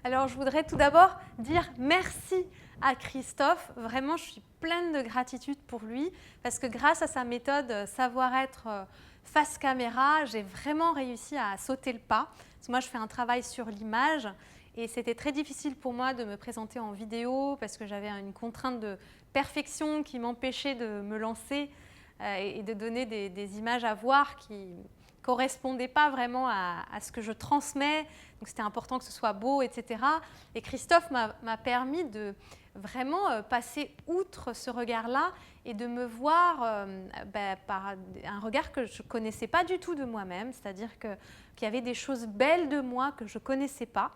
Alors, je voudrais tout d'abord dire merci à Christophe. Vraiment, je suis pleine de gratitude pour lui parce que grâce à sa méthode savoir-être face caméra, j'ai vraiment réussi à sauter le pas. Parce que moi, je fais un travail sur l'image et c'était très difficile pour moi de me présenter en vidéo parce que j'avais une contrainte de perfection qui m'empêchait de me lancer et de donner des images à voir qui correspondait pas vraiment à ce que je transmets. Donc c'était important que ce soit beau, etc. Et Christophe m'a permis de vraiment passer outre ce regard-là et de me voir par un regard que je ne connaissais pas du tout de moi-même, c'est-à-dire qu'il y avait des choses belles de moi que je ne connaissais pas.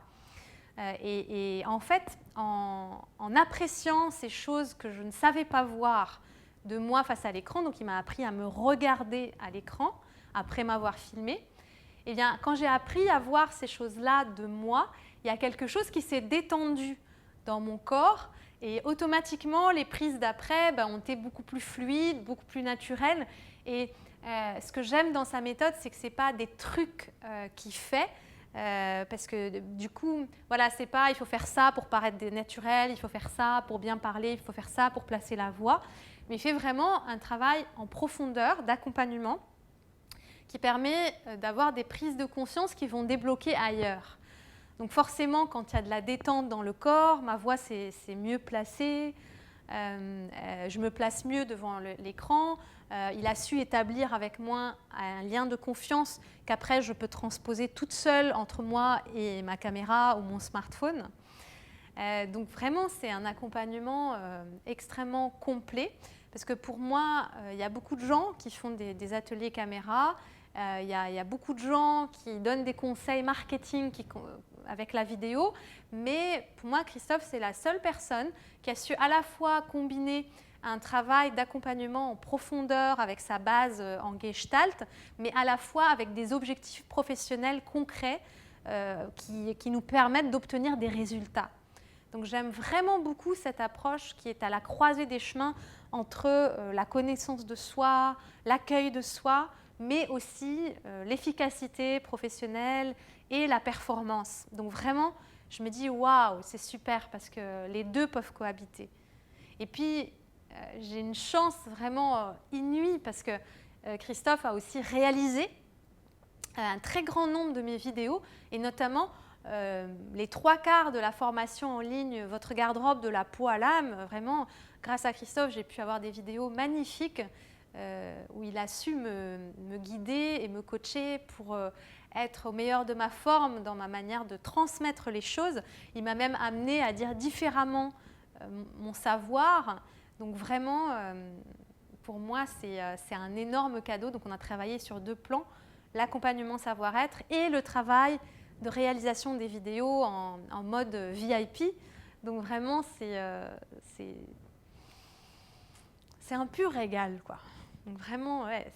Et en fait, en appréciant ces choses que je ne savais pas voir de moi face à l'écran, donc il m'a appris à me regarder à l'écran, après m'avoir filmé, eh bien, quand j'ai appris à voir ces choses-là de moi, il y a quelque chose qui s'est détendu dans mon corps et automatiquement, les prises d'après ont été beaucoup plus fluides, beaucoup plus naturelles. Et ce que j'aime dans sa méthode, c'est que ce n'est pas des trucs qu'il fait, parce que du coup, voilà, c'est pas il faut faire ça pour paraître naturel, il faut faire ça pour bien parler, il faut faire ça pour placer la voix, mais il fait vraiment un travail en profondeur d'accompagnement qui permet d'avoir des prises de conscience qui vont débloquer ailleurs. Donc forcément, quand il y a de la détente dans le corps, ma voix c'est mieux placée, je me place mieux devant l'écran, il a su établir avec moi un lien de confiance qu'après je peux transposer toute seule entre moi et ma caméra ou mon smartphone. Donc vraiment, c'est un accompagnement extrêmement complet parce que pour moi, il y a beaucoup de gens qui font des ateliers caméra, il y a beaucoup de gens qui donnent des conseils marketing avec la vidéo, mais pour moi, Christophe, c'est la seule personne qui a su à la fois combiner un travail d'accompagnement en profondeur avec sa base en gestalt, mais à la fois avec des objectifs professionnels concrets qui nous permettent d'obtenir des résultats. Donc j'aime vraiment beaucoup cette approche qui est à la croisée des chemins entre la connaissance de soi, l'accueil de soi, mais aussi l'efficacité professionnelle et la performance. Donc vraiment, je me dis waouh, c'est super parce que les deux peuvent cohabiter. Et puis, j'ai une chance vraiment inouïe parce que Christophe a aussi réalisé un très grand nombre de mes vidéos et notamment les 3/4 de la formation en ligne Votre garde-robe de la peau à l'âme. Vraiment, grâce à Christophe, j'ai pu avoir des vidéos magnifiques où il a su me guider et me coacher pour être au meilleur de ma forme dans ma manière de transmettre les choses. Il m'a même amené à dire différemment mon savoir. Donc vraiment, pour moi, c'est un énorme cadeau. Donc on a travaillé sur 2 plans, l'accompagnement savoir-être et le travail de réalisation des vidéos en mode VIP. Donc vraiment, c'est un pur régal, quoi. Donc vraiment, ouais,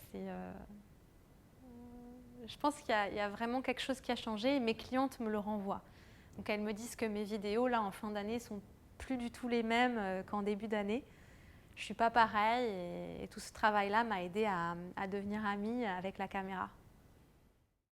je pense qu'il y a vraiment quelque chose qui a changé et mes clientes me le renvoient. Donc elles me disent que mes vidéos, là, en fin d'année, sont plus du tout les mêmes qu'en début d'année. Je ne suis pas pareille et tout ce travail-là m'a aidé à devenir amie avec la caméra.